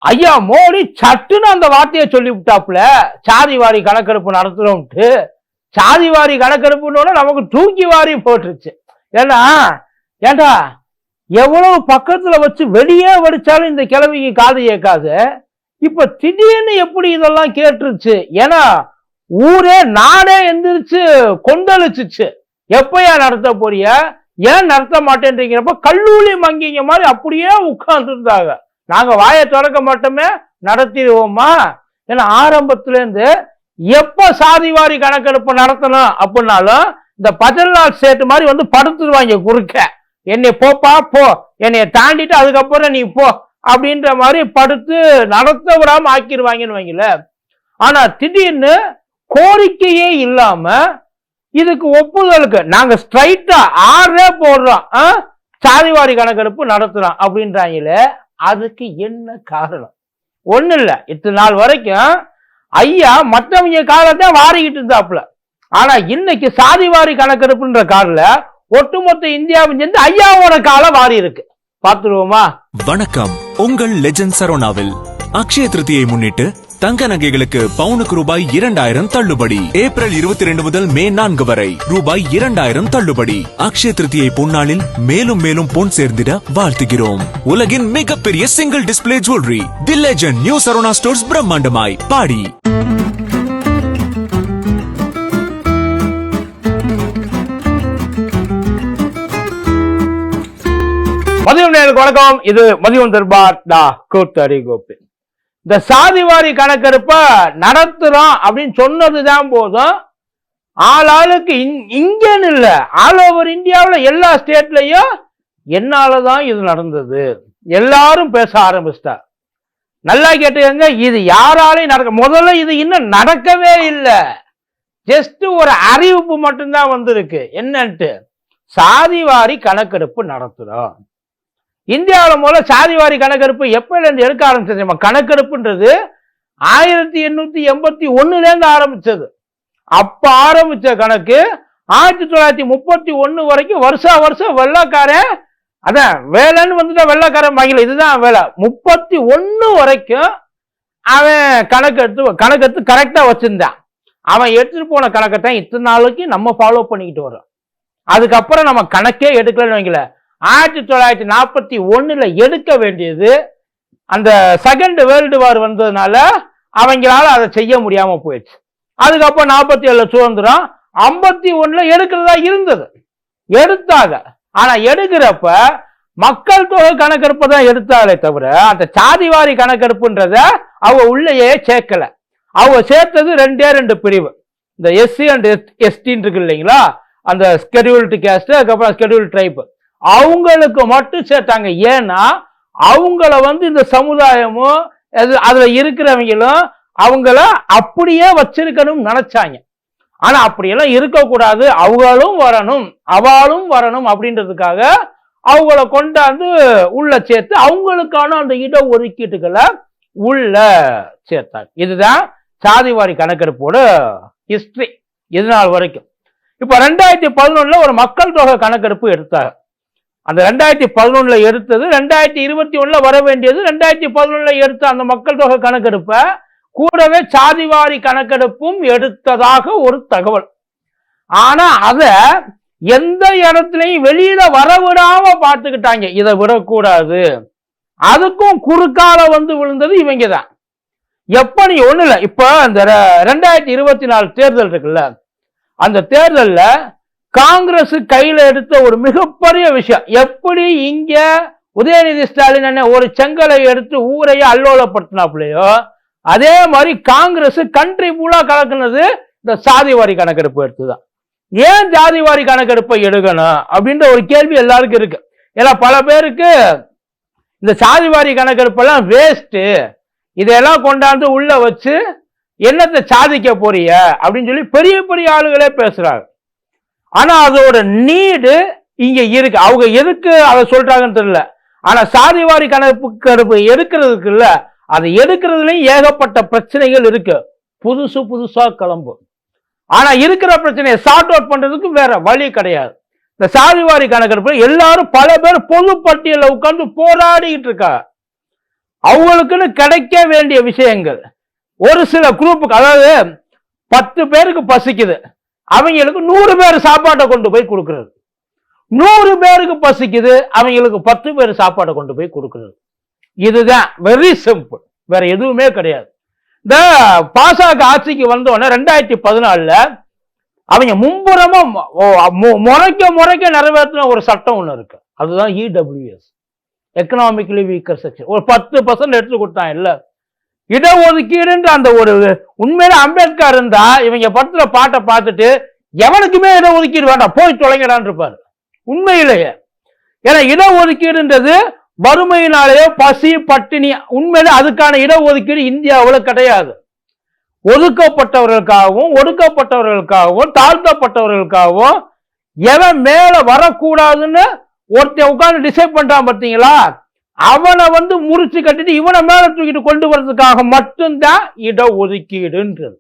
ஐயா மோடி சட்டுன்னு அந்த வார்த்தையை சொல்லி விட்டாப்புல, சாதிவாரி கணக்கெடுப்பு நடத்துறோம்ட்டு. சாதிவாரி கணக்கெடுப்புன்னு நமக்கு தூக்கி வாரி போட்டுருச்சு. ஏண்டா எவ்வளவு பக்கத்துல வச்சு வெளியே வடிச்சாலும் இந்த கிழவிக்கு காது கேட்காது. இப்ப திடீர்னு எப்படி இதெல்லாம் கேட்டுருச்சு? ஏன்னா ஊரே நாடே எந்திரிச்சு கொந்தளிச்சுச்சு. எப்பயா நடத்த போறிய, ஏன் நடத்த மாட்டேன்றீங்கிறப்ப கல்லூரி மங்கிங்க மாதிரி அப்படியே உட்கார்ந்து இருந்தாங்க. நாங்க வாயை திறக்க மாட்டோமே, நடத்திடுவோமா? ஏன்னா ஆரம்பத்துல இருந்து எப்ப சாதிவாரி கணக்கெடுப்பு நடத்தணும் அப்படின்னாலும் இந்த பஜன்லால் சேட்டு மாதிரி வந்து படுத்துருவாங்க குறுக்க. என்னை போப்பா போ, என்னைய தாண்டிட்டு அதுக்கப்புறம் நீ போ அப்படின்ற மாதிரி படுத்து நடத்த விடாம ஆக்கிடுவாங்கன்னு வைங்கள. ஆனா திடீர்னு கோரிக்கையே இல்லாம இதுக்கு ஒப்புதலுக்கு நாங்க ஸ்ட்ரைட்டா ஆர்டரே போடுறோம், சாதிவாரி கணக்கெடுப்பு நடத்துறோம் அப்படின்றாங்களே. அதுக்கு என்ன காரணம்? ஒண்ணு இல்ல, இத்தனை நாள் வரைக்கும் ஐயா மற்றவங்க காலத்தை வாரிக்கிட்டு இருந்தாப்புல. ஆனா இன்னைக்கு சாதிவாரி கணக்கெடுப்புன்ற காலில் ஒட்டுமொத்த இந்தியாவின் சேர்ந்து ஐயாவோட காலம் வாரி இருக்கு. பாத்துருவோமா? வணக்கம். உங்கள் லெஜண்ட் சரோனாவில் அக்ஷய திருதியை முன்னிட்டு தங்க நகைகளுக்கு பவுனுக்கு ரூபாய் 2000 தள்ளுபடி. ஏப்ரல் 22 முதல் மே 4 வரை ரூபாய் 2000 தள்ளுபடி. அக்ஷய திருதியை பொன்னாளில் மேலும் மேலும் பொன் சேர்ந்திட வாழ்த்துகிறோம். உலகின் மிகப்பெரிய single display jewellery the legend new Saravana stores பிரம்மாண்டமாய் பாடி. மதியம் நேருக்கு வணக்கம். இது மதியம் தர்பார் டா கூத்தடி கோப்பி. இந்த சாதிவாரி கணக்கெடுப்ப நடத்துறோம் அப்படின்னு சொன்னதுதான் போதும். ஆளாளுக்கு இங்கன்னு இல்ல, ஆல் ஓவர் இந்தியாவில் எல்லா ஸ்டேட்லயும் என்னாலதான் இது நடந்தது எல்லாரும் பேச ஆரம்பிச்சிட்டா. நல்லா கேட்டுக்கங்க, இது யாராலையும் நடக்க, முதல்ல இது இன்னும் நடக்கவே இல்லை. ஜஸ்ட் ஒரு அறிவிப்பு மட்டும்தான் வந்திருக்கு. என்னன்ட்டு சாதிவாரி கணக்கெடுப்பு நடத்துறோம். இந்தியாவில் முதல்ல சாதிவாரி கணக்கெடுப்பு எப்பல இருந்து எடுக்க ஆரம்பிச்சது? கணக்கெடுப்புன்றது 1881 ஆரம்பிச்சது. அப்ப ஆரம்பிச்ச கணக்கு 1931 வரைக்கும் வருஷா வருஷம் வெள்ளக்காரன், அதான் வேலைன்னு வந்துட்டா வெள்ளக்காரன் மகிழ, இதுதான் வேலை. 31 வரைக்கும் அவன் கணக்கெடுத்து கரெக்டா வச்சிருந்தான். அவன் எடுத்துட்டு போன கணக்கத்தான் இத்தனை நாளைக்கு நம்ம ஃபாலோ பண்ணிக்கிட்டு வரோம். அதுக்கப்புறம் நம்ம கணக்கே எடுக்கலன்னு வைங்கள. 1941 எடுக்க வேண்டியது அந்த செகண்ட் வேர்ல்டு வார் வந்ததுனால அவங்களால அதை செய்ய முடியாம போயிடுச்சு. அதுக்கப்புறம் 47 சுதந்திரம், 51 எடுக்கிறதா இருந்தது, எடுத்தாங்க. ஆனா எடுக்கிறப்ப மக்கள் தொகை கணக்கெடுப்பு தான் எடுத்தாலே தவிர அந்த சாதிவாரி கணக்கெடுப்புன்றத அவங்க உள்ளேயே சேர்க்கல. அவங்க சேர்த்தது 2 பிரிவு, இந்த எஸ்சி அண்ட் எஸ்டின்னு இருக்கு இல்லைங்களா, அந்த ஸ்கெடியூல்டு கேஸ்ட், அதுக்கப்புறம் ஸ்கெடியூல்டு ட்ரைப், அவங்களுக்கு மட்டும் சேர்த்தாங்க. ஏன்னா அவங்கள வந்து இந்த சமுதாயமும் அதுல இருக்கிறவங்களும் அவங்கள அப்படியே வச்சிருக்கணும் நினைச்சாங்க. ஆனா அப்படியெல்லாம் இருக்கக்கூடாது, அவங்களும் வரணும் அவளும் வரணும் அப்படின்றதுக்காக அவங்கள கொண்டாந்து உள்ள சேர்த்து அவங்களுக்கான அந்த இட ஒதுக்கீட்டுகளை உள்ள சேர்த்தாங்க. இதுதான் சாதிவாரி கணக்கெடுப்போட ஹிஸ்டரி இது நாள் வரைக்கும். இப்ப 2011 ஒரு மக்கள் தொகை கணக்கெடுப்பு எடுத்தாங்க. அந்த 2011 எடுத்தது 2021 வர வேண்டியது. 2011 எடுத்த அந்த மக்கள் தொகை கணக்கெடுப்ப கூடவே சாதிவாரி கணக்கெடுப்பும் எடுத்ததாக ஒரு தகவல். ஆனா அத எந்த இடத்துலையும் வெளியில வரவிடாம பார்த்துக்கிட்டாங்க, இதை விடக்கூடாது. அதுக்கும் குறுக்கால வந்து விழுந்தது இவங்க தான். எப்ப நீ ஒண்ணு இல்ல, இப்ப இந்த 2024 தேர்தல் இருக்குல்ல, அந்த தேர்தல்ல காங்கிரஸ் கையில எடுத்த ஒரு மிகப்பெரிய விஷயம், எப்படி இங்க உதயநிதி ஸ்டாலின் என்ன ஒரு செங்கலை எடுத்து ஊரையே அல்லோலப்படுத்தினாப்லையோ அதே மாதிரி காங்கிரஸ் கண்ட்ரி ஃபுல்லா கலக்குனது இந்த சாதிவாரி கணக்கெடுப்பு எடுத்துதான். ஏன் ஜாதிவாரி கணக்கெடுப்பை எடுக்கணும் அப்படின்ற ஒரு கேள்வி எல்லாருக்கும் இருக்கு. ஏன்னா பல பேருக்கு இந்த சாதிவாரி கணக்கெடுப்பெல்லாம் வேஸ்ட், இதெல்லாம் கொண்டாந்து உள்ள வச்சு என்னத்தை சாதிக்க போறிய அப்படின்னு சொல்லி பெரிய பெரிய ஆளுகளே பேசுறாங்க. ஆனா அதோட நீடு இங்க இருக்கு. அவங்க எதுக்கு அதை சொல்றாங்கன்னு தெரியல. ஆனா சாதிவாரி கணக்கெடுப்பு எடுக்கிறதுக்கு இல்ல, அதை எடுக்கிறதுலயும் ஏகப்பட்ட பிரச்சனைகள் இருக்கு, புதுசா கிளம்பும். ஆனா இருக்கிற பிரச்சனையை சார்ட் அவுட் பண்றதுக்கு வேற வழி கிடையாது. இந்த சாதிவாரி கணக்கெடுப்புல எல்லாரும் பல பேர் பொது பட்டியல உட்கார்ந்து போராடிட்டு இருக்காங்க. அவங்களுக்குன்னு கிடைக்க வேண்டிய விஷயங்கள் ஒரு சில குரூப்புக்கு, அதாவது 10 பேருக்கு பசிக்குது, அவங்களுக்கு 100 பேர் சாப்பாட்டை கொண்டு போய் கொடுக்கிறது. 100 பேருக்கு பசிக்குது, அவங்களுக்கு 10 பேர் சாப்பாடை கொண்டு போய் கொடுக்கிறது. இதுதான் வெரி சிம்பிள், வேற எதுவுமே கிடையாது. இந்த பாசக ஆட்சிக்கு வந்தோடனே 2014 அவங்க மும்புறமா முறைக்க நிறைவேற்றின ஒரு சட்டம் ஒண்ணு இருக்கு. அதுதான் இடபிள்யூஎஸ், எக்கனாமிக்கலி வீக்கர் செக்ஷன். ஒரு 10% எடுத்து கொடுத்தான். இல்ல இடஒதுக்கீடுன்ற அந்த ஒரு உண்மையில அம்பேத்கர் இருந்தா இவங்க படத்துல பாட்டை பார்த்துட்டு எவனுக்குமே இடஒதுக்கீடு வேண்டாம், போய் தொலைங்கடான் இருப்பாரு உண்மையிலேயே. ஏன்னா இடஒதுக்கீடுன்றது வறுமையினாலேயோ பசி பட்டினி, உண்மையில அதுக்கான இடஒதுக்கீடு இந்தியாவில் கிடையாது. ஒதுக்கப்பட்டவர்களுக்காகவும் ஒடுக்கப்பட்டவர்களுக்காகவும் தாழ்த்தப்பட்டவர்களுக்காகவும் எவன் மேல வரக்கூடாதுன்னு ஒருத்தன் உட்கார்ந்து டிசைட் பண்றான் பார்த்தீங்களா, அவனை முறிச்சு கட்டிட்டு இவனை மேல தூக்கிட்டு கொண்டு வர்றதுக்காக மட்டும்தான் இடஒதுக்கீடுன்றது.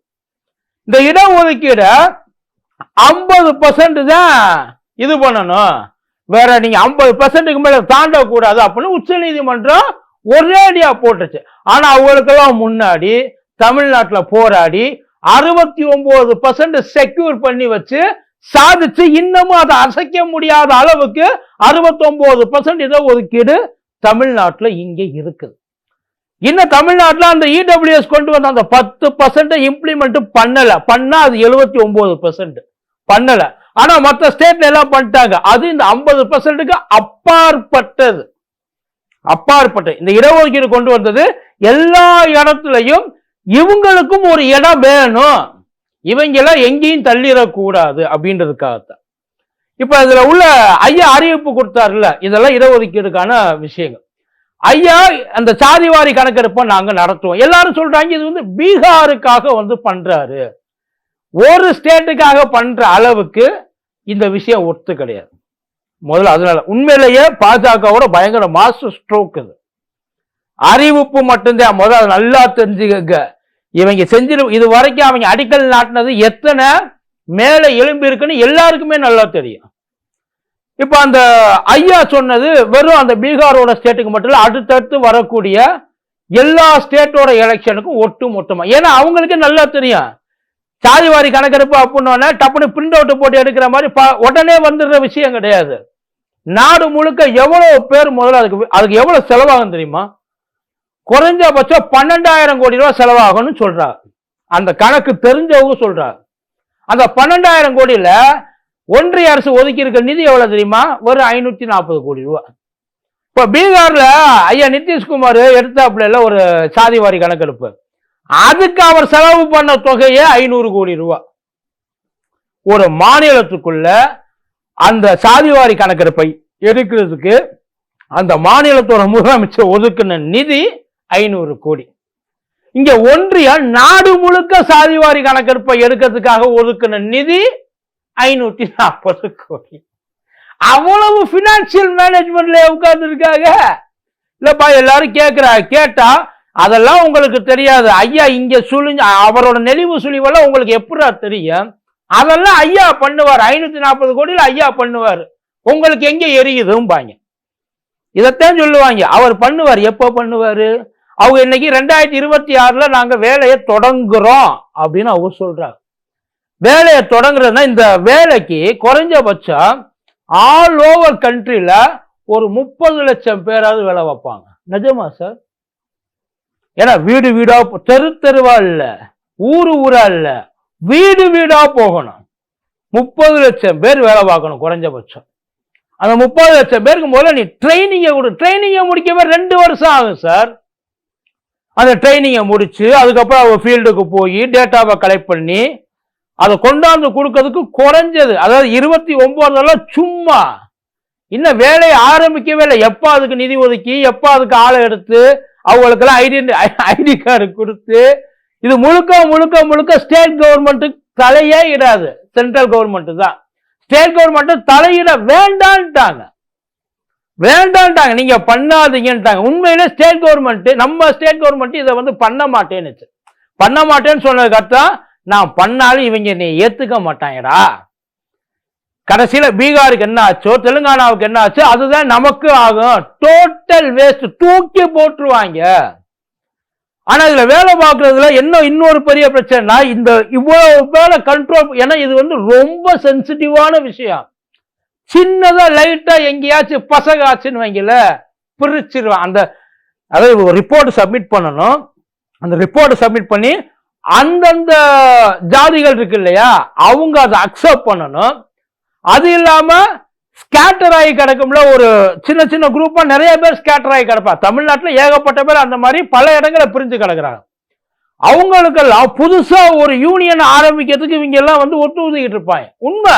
இந்த இடஒதுக்கீடு 50% தான் இது பண்ணணும், வேற நீங்க 50%க்கு மேல தாண்டக்கூடாது அப்படின்னு உச்ச நீதிமன்றம் ஒரேடியா போட்டுச்சு. ஆனா அவங்களுக்கெல்லாம் முன்னாடி தமிழ்நாட்டில் போராடி 69% செக்யூர் பண்ணி வச்சு சாதிச்சு இன்னமும் அதை அசைக்க முடியாத அளவுக்கு 69% இடஒதுக்கீடு தமிழ்நாட்டில் இங்கே இருக்குது. இன்னும் தமிழ்நாட்டில் அந்த இடபிள்யூஎஸ் கொண்டு வந்த அந்த 10% இம்ப்ளிமெண்ட் பண்ணா அது 79% பண்ணல. ஆனா மற்ற ஸ்டேட்ல எல்லாம் பண்ணிட்டாங்க. அது இந்த 50%க்கு அப்பாற்பட்டது. இந்த இடஒதுக்கீடு கொண்டு வந்தது எல்லா இடத்துலையும் இவங்களுக்கும் ஒரு இடம் வேணும், இவங்கெல்லாம் எங்கேயும் தள்ளிடக்கூடாது அப்படின்றதுக்காகத்தான். இப்ப இதுல உள்ள ஐயா அறிவிப்பு கொடுத்தாருல்ல, இதெல்லாம் இடஒதுக்கீடுக்கான விஷயங்கள். ஐயா அந்த சாதிவாரி கணக்கெடுப்பை நாங்க நடத்துவோம். எல்லாரும் சொல்றாங்க இது பீகாருக்காக பண்றாரு, ஒரு ஸ்டேட்டுக்காக பண்ற அளவுக்கு இந்த விஷயம் ஒத்து கிடையாது. முதல்ல அதனால உண்மையிலேயே பாஜகவோட பயங்கர மாஸ்டர் ஸ்ட்ரோக் இது. அறிவிப்பு மட்டும்தான், முதல்ல நல்லா தெரிஞ்சுக்க. இவங்க இது வரைக்கும் அவங்க அடிக்கல் நாட்டினது எத்தனை மேல எலும்பி இருக்குன்னு எல்லாருக்குமே நல்லா தெரியும். இப்ப அந்த ஐயா சொன்னது வெறும் அந்த பீகாரோட ஸ்டேட்டுக்கு மட்டும் இல்ல, அடுத்தடுத்து வரக்கூடிய எல்லா ஸ்டேட்டோட எலெக்ஷனுக்கும் ஒட்டு மொத்தமா. ஏன்னா அவங்களுக்கு நல்லா தெரியும், சாதிவாரி கணக்கெடுப்பு அப்படின்னோடனே டப்புனு பிரிண்ட் அவுட் போட்டு எடுக்கிற மாதிரி உடனே வந்துடுற விஷயம் கிடையாது. நாடு முழுக்க எவ்வளவு பேர் முதல்ல அதுக்கு எவ்வளவு செலவாகும் தெரியுமா? குறைஞ்சபட்சம் 12,000 கோடி ரூபாய் செலவாகும்னு சொல்றாங்க. அந்த கணக்கு தெரிஞ்சவங்க சொல்றாங்க. அந்த 12,000 கோடியில ஒன்றிய அரசு ஒதுக்கி இருக்க நிதி எவ்வளவு தெரியுமா? ஒரு 540 கோடி ரூபாய். இப்ப பீகார்ல ஐயா நிதிஷ்குமார் எடுத்தாப்புல ஒரு சாதிவாரி கணக்கெடுப்பு, அதுக்கு அவர் செலவு பண்ண தொகையே 500 கோடி ரூபாய். ஒரு மாநிலத்துக்குள்ள அந்த சாதிவாரி கணக்கெடுப்பை எடுக்கிறதுக்கு அந்த மாநிலத்தோட முதலமைச்சர் ஒதுக்கின நிதி 500 கோடி. இங்க ஒன்றிய நாடு முழுக்க சாதிவாரி கணக்கெடுப்பை எடுக்கிறதுக்காக ஒதுக்கின நிதி 540 கோடி. அவ்வளவு பினான்சியல் மேனேஜ்மெண்ட்ல உட்கார்ந்து இருக்காங்க. இல்லப்பா எல்லாரும் கேட்டா அதெல்லாம் உங்களுக்கு தெரியாது ஐயா, இங்க அவரோட நெளிவு சுழிவெல்லாம் உங்களுக்கு எப்படா தெரியும்? அதெல்லாம் ஐயா பண்ணுவார், 540 கோடியில் ஐயா பண்ணுவார், உங்களுக்கு எங்க எரியுதும்பாங்க. இதைத்தான் சொல்லுவாங்க. அவர் பண்ணுவார். எப்போ பண்ணுவாரு? அவங்க இன்னைக்கு 2026 நாங்க வேலையை தொடங்குறோம் அப்படின்னு அவங்க சொல்றாங்க. வேலையை தொடங்குறதுன்னா இந்த வேலைக்கு குறைஞ்சபட்சம் ஆல் ஓவர் கண்ட்ரில ஒரு 30 லட்சம் பேராவது வேலை வைப்பாங்க. நிஜமா சார்? ஏன்னா வீடு வீடா, தெருவா இல்ல, ஊரா இல்ல, வீடு வீடா போகணும். 30 லட்சம் பேர் வேலை பார்க்கணும் குறைஞ்சபட்சம். அந்த 30 லட்சம் பேருக்கு முதல்ல நீ ட்ரைனிங்கை முடிக்கவே 2 வருஷம் ஆகும் சார். அந்த ட்ரைனிங்கை முடிச்சு அதுக்கப்புறம் அவங்க ஃபீல்டுக்கு போய் டேட்டாவை கலெக்ட் பண்ணி அதை கொண்டாந்து கொடுக்கறதுக்கு குறைஞ்சது, அதாவது 29 சும்மா, இன்னும் வேலையை ஆரம்பிக்கவே இல்லை. எப்ப அதுக்கு நிதி ஒதுக்கி, எப்ப அதுக்கு ஆளை எடுத்து அவங்களுக்கெல்லாம் ஐடி கார்டு கொடுத்து, இது முழுக்க ஸ்டேட் கவர்மெண்ட்டுக்கு தலையே இடாது, சென்ட்ரல் கவர்மெண்ட் தான். ஸ்டேட் கவர்மெண்ட் தலையிட வேண்டான்ட்டாங்க. நீங்க பண்ணாதீங்கன்ட்டாங்க. உண்மையிலே ஸ்டேட் கவர்மெண்ட், நம்ம ஸ்டேட் கவர்மெண்ட் இதை பண்ண மாட்டேன்னு சொன்னதுக்கு அர்த்தம், நான் பண்ணாலும் இவங்க என்னை ஏத்துக்க மாட்டாங்கடா, கடைசியில பீகாருக்கு என்ன ஆச்சோ தெலுங்கானாவுக்கு என்ன ஆச்சோ அதுதான் நமக்கு ஆகும். டோட்டல் வேஸ்ட், தூக்கி போட்டுருவாங்க. ஆனா இதுல வேலை பார்க்கறதுல இன்னொரு பெரிய பிரச்சனைனா இந்த இவ்வளவு வேலை கண்ட்ரோல், ஏன்னா இது ரொம்ப சென்சிட்டிவான விஷயம். சின்னதா லைட்டா எங்கேயாச்சும் பசகாச்சுன்னு வைங்கல பிரிச்சிருவான். அதாவது ஒரு ரிப்போர்ட் சப்மிட் பண்ணணும். அந்த ரிப்போர்ட் சப்மிட் பண்ணி அந்தந்த ஜாதிகள் இருக்கு இல்லையா அவங்க அதை அக்செப்ட் பண்ணணும். அது இல்லாம ஸ்கேட்டர் ஆகி கிடக்கும்ல, ஒரு சின்ன சின்ன குரூப்பா நிறைய பேர் ஸ்கேட்டர் ஆகி கிடப்பா. தமிழ்நாட்டில் ஏகப்பட்ட பேர் அந்த மாதிரி பல இடங்களை பிரிஞ்சு கிடக்குறாங்க. அவங்களுக்கெல்லாம் புதுசா ஒரு யூனியன் ஆரம்பிக்கிறதுக்கு இவங்க எல்லாம் ஒட்டு ஊதிக்கிட்டு இருப்பாங்க. உண்மை,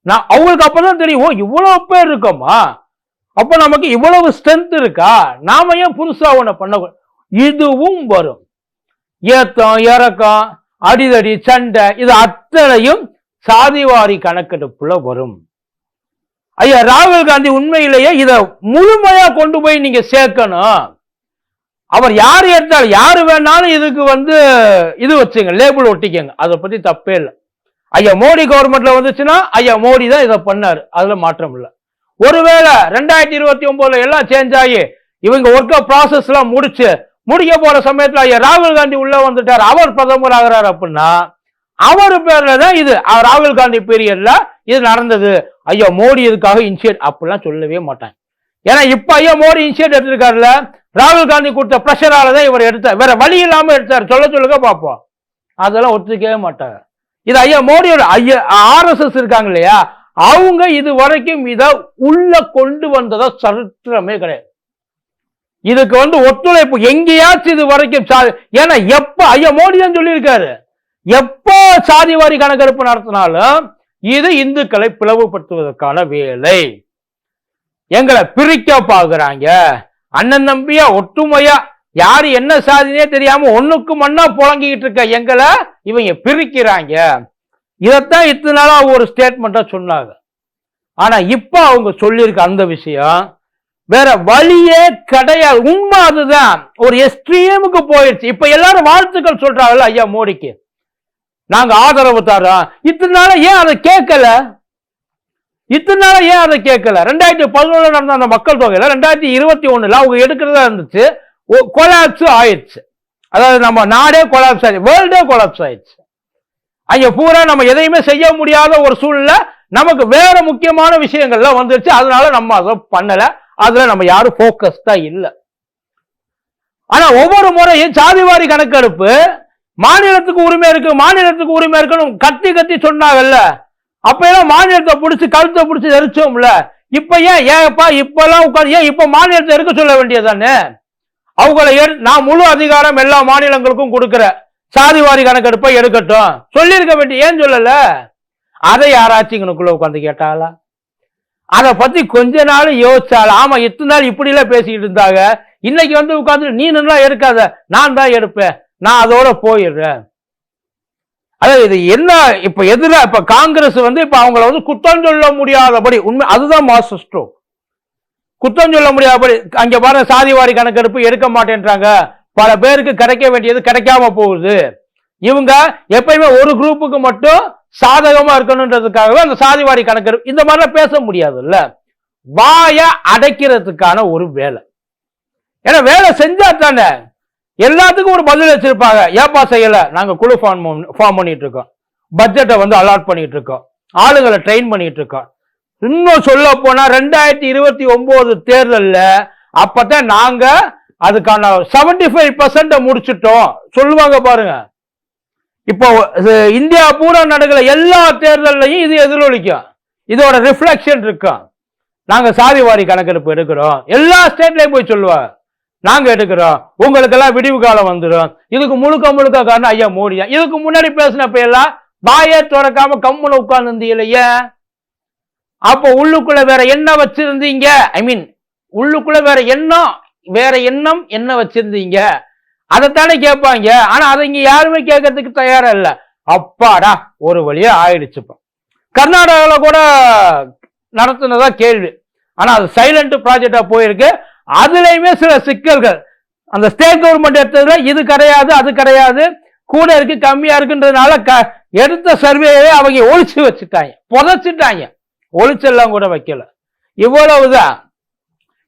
நான் அவங்களுக்கு அப்பதான் தெரியும், ஓ இவ்வளவு பேர் இருக்கோமா, அப்ப நமக்கு இவ்வளவு ஸ்ட்ரென்த் இருக்கா, நாம ஏன் புதுசா ஒண்ணு பண்ண. இதுவும் வரும், ஏத்தம் இறக்கம் அடிதடி சண்டை, இது அத்தனையும் சாதிவாரி கணக்கெடுப்புல வரும். ஐயா ராகுல் காந்தி உண்மையிலேயே இதை முழுமையா கொண்டு போய் நீங்க சேர்க்கணும். அவர் யாரு எடுத்தாலும் யாரு வேணாலும் இதுக்கு இது வச்சுங்க, லேபிள் ஒட்டிக்கங்க, அதை பத்தி தப்பே இல்லை. ஐயா மோடி கவர்மெண்ட்ல வந்துச்சுன்னா ஐயா மோடி தான் இதை பண்ணாரு, அதுல மாற்றம் இல்லை. ஒருவேளை 2029 எல்லாம் சேஞ்ச் ஆகி இவங்க ஒர்க் ப்ராசஸ் எல்லாம் முடிக்க போற சமயத்துல ஐயா ராகுல் காந்தி உள்ள வந்துட்டார், அவர் பிரதமர் ஆகிறார் அப்படின்னா அவர் பேர்ல தான் இது ராகுல் காந்தி பீரியட்ல இது நடந்தது. ஐயா மோடி இதுக்காக இனிஷியேட் அப்படிலாம் சொல்லவே மாட்டாங்க. ஏன்னா இப்ப ஐயா மோடி இனிஷியேட் எடுத்திருக்காருல, ராகுல் காந்தி கொடுத்த பிரஷரால தான் இவர் எடுத்தார், வேற வழி இல்லாம எடுத்தார். சொல்லுங்க பார்ப்போம், அதெல்லாம் ஒத்துக்கவே மாட்டாங்க. இது ஐயா மோடியோட RSS இருக்காங்க இல்லையா, அவங்க இது வரைக்கும் இத உள்ள கொண்டு வந்ததா சரித்திரமே கிடையாது. இதுக்கு ஒத்துழைப்பு எங்கேயாச்சும் இது வரைக்கும், ஏன்னா எப்ப ஐயா மோடி தான் சொல்லியிருக்காரு, எப்போ சாதிவாரி கணக்கெடுப்பு நடத்தினாலும் இது இந்துக்களை பிளவுபடுத்துவதற்கான வேலை, எங்களை பிரிக்க பாக்குறாங்க. அண்ணன் தம்பியா ஒற்றுமையா யாரு என்ன சாதினே தெரியாம ஒண்ணுக்கு மண்ணா புழங்கிட்டு இருக்க எங்களை இவங்க பிரிக்கிறாங்க. இதத்தான் இத்தனை நாளா ஒரு ஸ்டேட்மெண்டா சொன்னாங்க. ஆனா இப்ப அவங்க சொல்லியிருக்க அந்த விஷயம் வேற வழியே கிடையாது. உண்மை அதுதான், ஒரு எக்ஸ்ட்ரீமுக்கு போயிடுச்சு. இப்ப எல்லாரும் வாழ்த்துக்கள் சொல்றாங்கல்ல ஐயா மோடிக்கு, நாங்க ஆதரவு தரோம். இத்தனை நாள ஏன் அதை கேட்கல? 2011 நடந்த அந்த மக்கள் தொகையில 2021 அவங்க எடுக்கிறதா இருந்துச்சு, கொலாப்ஸ் ஆயிடுச்சு. அதாவது நம்ம நாடே கொலாப்ஸ் ஆயிடுச்சு, வேர்ல்டே கொலாப்ஸ் ஆயிடுச்சு. அங்க பூரா நம்ம எதையுமே செய்ய முடியாத ஒரு சூழ்நிலை, நமக்கு வேற முக்கியமான விஷயங்கள்லாம் வந்துருச்சு. அதனால நம்ம அதை பண்ணல, அதுல நம்ம யாரும் போக்கஸ்டா இல்லை. ஆனா ஒவ்வொரு முறையும் சாதிவாரி கணக்கெடுப்பு மாநிலத்துக்கு உரிமை இருக்குன்னு கத்தி சொன்னாங்கல்ல, அப்ப எல்லாம் மாநிலத்தை பிடிச்சு கழுத்தை பிடிச்சு எரிச்சோம்ல. இப்ப ஏன்ப்பா இப்பெல்லாம் உட்காந்து இப்ப மாநிலத்தை எடுக்க சொல்ல வேண்டியதானே? அவங்களை நான் முழு அதிகாரம் எல்லா மாநிலங்களுக்கும் கொடுக்கிறேன், சாதிவாரி கணக்கெடுப்பை எடுக்கட்டும் சொல்லியிருக்க வேண்டிய, ஏன் சொல்லல? அதை யாராச்சும் இங்கனுக்குள்ள உட்காந்து கேட்டாளா? அதை பத்தி கொஞ்ச நாள் யோசிச்சாலும், ஆமா இத்தனை நாள் இப்படி எல்லாம் பேசிக்கிட்டு இருந்தாங்க, இன்னைக்கு உட்காந்து நீ நல்லா எடுக்காத, நான் தான் எடுப்பேன், நான் அதோட போயிடுறேன். அதாவது இது என்ன, இப்ப எதிராக இப்ப காங்கிரஸ் இப்ப அவங்கள குற்றம் சொல்ல முடியாதபடி, உண்மை அதுதான் மாஸ்டர் ஸ்ட்ரோக், குற்றம் சொல்ல முடியாதபடி. அங்க பாருங்க, சாதிவாரி கணக்கெடுப்பு எடுக்க மாட்டேன்றாங்க, பல பேருக்கு கிடைக்க வேண்டியது கிடைக்காம போகுது. இவங்க எப்பயுமே ஒரு குரூப்புக்கு மட்டும் சாதகமா இருக்கணும்ன்றதுக்காகவே அந்த சாதிவாரி கணக்கெடுப்பு, இந்த மாதிரிலாம் பேச முடியாதுல்ல. வாய அடைக்கிறதுக்கான ஒரு வேலை, ஏன்னா வேலை செஞ்சா தானே எல்லாத்துக்கும் ஒரு பதில் வச்சிருப்பாங்க. ஏப்பா செய்யல, நாங்க குழு ஃபார்ம் பண்ணிட்டு இருக்கோம், பட்ஜெட்டை அலாட் பண்ணிட்டு இருக்கோம், ஆளுங்களை ட்ரெயின் பண்ணிட்டு இருக்கோம். இன்னும் சொல்ல போனா 2029 தேர்தல்ல அப்பதான் நாங்க அதுக்கான 75% முடிச்சிட்டோம் சொல்லுவாங்க பாருங்க. இப்போ இந்தியா பூரா நடக்கிற எல்லா தேர்தலையும் இது எதிரொலிக்கும், இதோட ரிஃப்ளெக்ஷன் இருக்கும். நாங்க சாதிவாரி கணக்கெடுப்பு எடுக்கிறோம், எல்லா ஸ்டேட்லயும் போய் சொல்லுவாங்க நாங்க எடுக்கிறோம், உங்களுக்கு எல்லாம் விடிவு காலம் வந்துடும். இதுக்கு முழுக்க காரணம் ஐயா மோடி தான். இதுக்கு முன்னாடி பேசினப்ப எல்லாம் வாயே திறக்காம கம்முன்னு உட்கார்ந்து இல்லையே. அப்போ உள்ளுக்குள்ள வேற என்ன வச்சிருந்தீங்க, உள்ளுக்குள்ள வேற எண்ணம் என்ன வச்சிருந்தீங்க, அதைத்தானே கேட்பாங்க. ஆனா அதை இங்க யாருமே கேட்கறதுக்கு தயாரா இல்ல. அப்பாடா ஒரு வழியா ஆயிடுச்சுப்பா. கர்நாடகாவில கூட நடத்தினதா கேள்வி, ஆனா அது சைலண்ட் ப்ராஜெக்டா போயிருக்கு. அதுலயுமே சில சிக்கல்கள், அந்த ஸ்டேட் கவர்மெண்ட் எடுத்ததுல இது கிடையாது அது கிடையாது, கூட இருக்கு கம்மியா இருக்குன்றதுனால எடுத்த சர்வேயே அவங்க ஒழிச்சு வச்சுட்டாங்க, புதைச்சிட்டாங்க. ஒளிச்செல்லாம் கூட வைக்கல. இவ்வளவுதான்.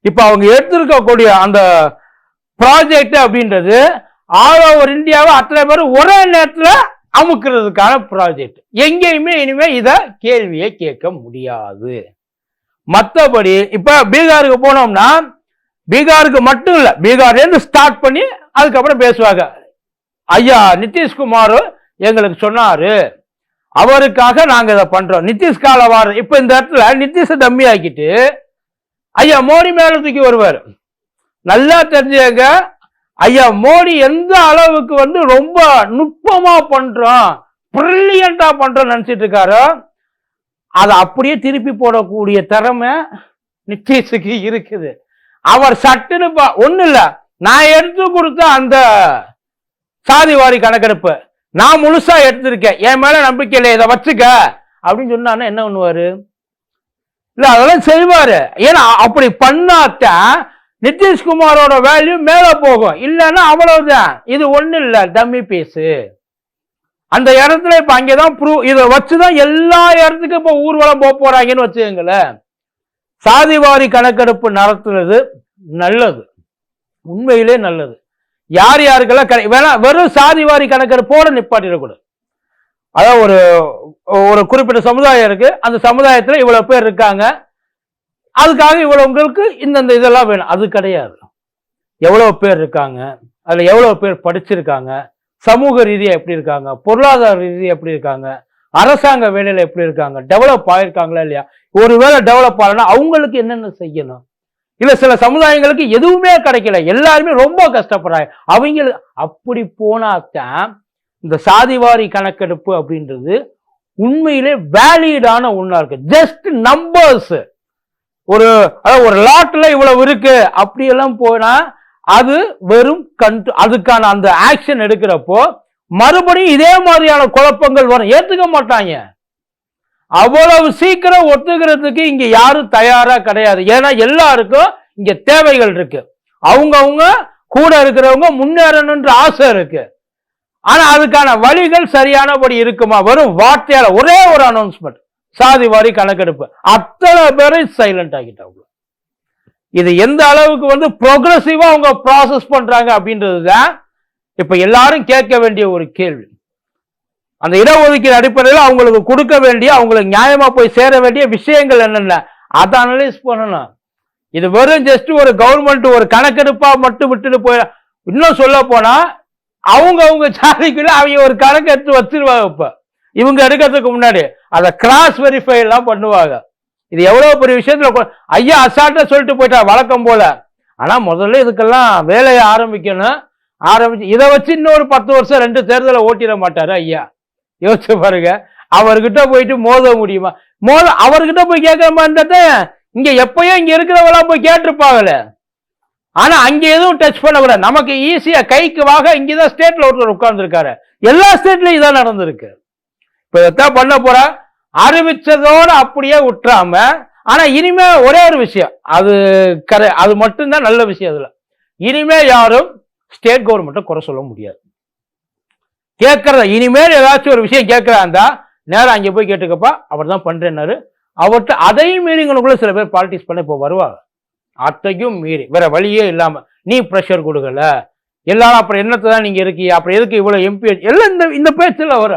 இப்ப அவங்க எடுத்திருக்கக்கூடிய அந்த ப்ராஜெக்ட் அப்படின்றது ஆல் ஓவர் இந்தியாவை அத்தனை பேர் ஒரே நேரத்துல அமுக்கிறதுக்கான ப்ராஜெக்ட். எங்கேயுமே இனிமே இத கேள்வியை கேட்க முடியாது. மற்றபடி இப்ப பீகாருக்கு போனோம்னா பீகாருக்கு மட்டும் இல்ல, பீகார்ல இருந்து ஸ்டார்ட் பண்ணி அதுக்கப்புறம் பேசுவாங்க. ஐயா நிதிஷ்குமார் எங்களுக்கு சொன்னாரு, அவருக்காக நாங்க இதை பண்றோம். நிதிஷ் கால வாரம் இப்ப இந்த இடத்துல நிதிஷை டம்மி ஆக்கிட்டு ஐயா மோடி மேல தூக்கி வருவார். நல்லா தெரிஞ்சுங்க, ஐயா மோடி எந்த அளவுக்கு ரொம்ப நுட்பமா பண்றோம், பிரில்லியண்டா பண்றோம் நினைச்சிட்டு இருக்காரோ அதை அப்படியே திருப்பி போடக்கூடிய திறமை நிதிஷுக்கு இருக்குது. அவர் சட்டுன்னு ஒண்ணு இல்ல, நான் எடுத்து கொடுத்த அந்த சாதிவாரி கணக்கெடுப்பு நான் முழுசா எடுத்திருக்கேன், என் மேல நம்பிக்கை இல்லை, இதை வச்சுக்க அப்படின்னு சொன்னா என்ன பண்ணுவாரு? இல்ல அதெல்லாம் செய்வாரு. ஏன்னா அப்படி பண்ணாதான் நிதிஷ்குமாரோட வேல்யூ மேல போகும். இல்லைன்னா அவ்வளவுதான். இது ஒண்ணு இல்ல, டம்மி பீஸ். அந்த இடத்துல இப்ப அங்கேதான் இதை வச்சுதான் எல்லா இடத்துக்கும் இப்ப ஊர்வலம் போறாங்கன்னு வச்சுக்கோங்களேன். சாதிவாரி கணக்கெடுப்பு நடத்துறது நல்லது, உண்மையிலே நல்லது. யார் யாருக்கெல்லாம் வேணா வெறும் சாதிவாரி கணக்கெடுப்போட நிப்பாட்டிடக்கூடாது. அதாவது ஒரு குறிப்பிட்ட சமுதாயம் இருக்கு, அந்த சமுதாயத்துல இவ்வளவு பேர் இருக்காங்க, அதுக்காக இவ்வளவுங்களுக்கு இந்த இதெல்லாம் வேணும், அது கிடையாது. எவ்வளவு பேர் இருக்காங்க, அதுல எவ்வளவு பேர் படிச்சிருக்காங்க, சமூக ரீதியா எப்படி இருக்காங்க, பொருளாதார ரீதியா எப்படி இருக்காங்க, அரசாங்க வேலையில எப்படி இருக்காங்க, டெவலப் ஆயிருக்காங்களா இல்லையா, ஒருவேளை டெவலப் ஆகலன்னா அவங்களுக்கு என்னென்ன செய்யணும். இல்ல சில சமுதாயங்களுக்கு எதுவுமே கிடைக்கல, எல்லாருமே ரொம்ப கஷ்டப்படுறாங்க, அவங்க அப்படி போனாத்தான் இந்த சாதிவாரி கணக்கெடுப்பு அப்படின்றது உண்மையிலே வேலிடான ஒண்ணா இருக்கு. ஜஸ்ட் நம்பர்ஸ், ஒரு லாட்ல இவ்வளவு இருக்கு அப்படியெல்லாம் போனா அது வெறும் அதுக்கான அந்த ஆக்ஷன் எடுக்கிறப்போ மறுபடியும் இதே மாதிரியான குழப்பங்கள் வரும், ஏத்துக்க மாட்டாங்க. அவ்வளவு சீக்கிரம் ஒத்துக்கிறதுக்கு இங்க யாரும் தயாரா கிடையாது. ஏன்னா எல்லாருக்கும் இங்க தேவைகள் இருக்கு, அவங்க கூட இருக்கிறவங்க முன்னேறணும்ன்ற ஆசை இருக்கு. ஆனா அதுக்கான வழிகள் சரியானபடி இருக்குமா? வெறும் வார்த்தையால ஒரே ஒரு அனௌன்ஸ்மெண்ட், சாதிவாரி கணக்கெடுப்பு, அத்தனை பேரும் சைலண்ட் ஆகிட்டாங்க. இது எந்த அளவுக்கு ப்ரோக்ரஸிவா அவங்க ப்ராசஸ் பண்றாங்க அப்படின்றதுதான் இப்ப எல்லாரும் கேட்க வேண்டிய ஒரு கேள்வி. அந்த இடஒதுக்கீடு அடிப்படையில் அவங்களுக்கு கொடுக்க வேண்டிய, அவங்களுக்கு நியாயமா போய் சேர வேண்டிய விஷயங்கள் என்னென்ன அதை அனலைஸ் பண்ணணும். இது வெறும் ஜஸ்ட் ஒரு கவர்மெண்ட் ஒரு கணக்கெடுப்பா மட்டும் விட்டுட்டு போய், இன்னும் சொல்ல போனா அவங்க சாதிக்குள்ள அவங்க ஒரு கணக்கு எடுத்து வச்சிருவாங்க. இப்ப இவங்க எடுக்கிறதுக்கு முன்னாடி அதை கிராஸ் வெரிஃபை எல்லாம் பண்ணுவாங்க. இது எவ்வளவு பெரிய விஷயத்துல ஐயா அசால்ட்டா சொல்லிட்டு போயிட்டா வழக்கம் போல. ஆனா முதல்ல இதுக்கெல்லாம் வேலையை ஆரம்பிக்கணும். ஆரம்பிச்சு இதை வச்சு இன்னொரு 10 வருஷம் 2 தேர்தலை ஓட்டிட மாட்டாரு ஐயா. யோசிச்சு பாருங்க, அவர்கிட்ட போயிட்டு மோத முடியுமா? அவர்கிட்ட போய் கேட்கிற மாதிரி இங்க எப்பயும் இங்க இருக்கிறவங்களாம் போய் கேட்டிருப்பாங்களே. ஆனா அங்க எதுவும் டச் பண்ணக்கூடாது, நமக்கு ஈஸியா கைக்கு வாக இங்கதான் ஸ்டேட்ல ஒருத்தர் உட்கார்ந்து இருக்காரு. எல்லா ஸ்டேட்லயும் இதான் நடந்திருக்கு. இப்ப இதான் பண்ண போற, அறிவிச்சதோட அப்படியே விட்டுறாம. ஆனா இனிமே ஒரே ஒரு விஷயம், அது மட்டும்தான் நல்ல விஷயம். அதுல இனிமே யாரும் ஸ்டேட் கவர்மெண்ட்டை குறை சொல்ல முடியாது. கேட்கறத இனிமேல் ஏதாச்சும் ஒரு விஷயம் கேட்கிறாந்தா நேரம் அங்கே போய் கேட்டுக்கப்பா, அவர் தான் பண்றேன்னாரு. அவர்கிட்ட அதையும் மீறிங்களுக்குள்ள சில பேர் பாலிடிக்ஸ் பண்ண இப்போ வருவாங்க. அத்தையும் மீறி வேற வழியே இல்லாம நீ ப்ரெஷர் கொடுக்கல, எல்லாரும் அப்புறம் என்னத்தை தான் நீங்க இருக்கீங்க, அப்புறம் எதுக்கு இவ்வளவு எம்பி எல்லாம் இந்த பேச்சுல வர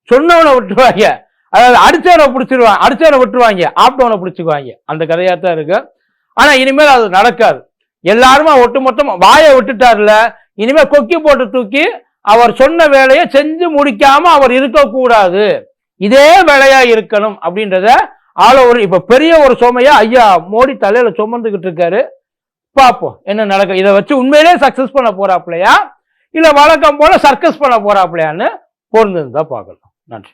சொன்னவனை விட்டுருவாங்க. அதாவது அடிச்சவனை பிடிச்சிருவாங்க, அடிச்சவனை விட்டுருவாங்க, ஆப்டவனை பிடிச்சிக்குவாங்க. அந்த கதையா தான் இருக்கு. ஆனா இனிமேல் அது நடக்காது. எல்லாருமா ஒட்டுமொத்தமா வாயை விட்டுட்டாருல, இனிமே கொக்கி போட்டு தூக்கி அவர் சொன்ன வேலையை செஞ்சு முடிக்காம அவர் இருக்கக்கூடாது, இதே வேலையா இருக்கணும் அப்படின்றத ஆல் ஓவர் இப்ப பெரிய ஒரு சுமையா ஐயா மோடி தலையில சுமந்துகிட்டு இருக்காரு. பார்ப்போம் என்ன நடக்கும். இதை வச்சு உண்மையிலே சக்சஸ் பண்ண போறாப்லையா இல்ல வழக்கம் போல சர்க்கஸ் பண்ண போறாப்லையான்னு பொருந்துதான் பார்க்கலாம். நன்றி.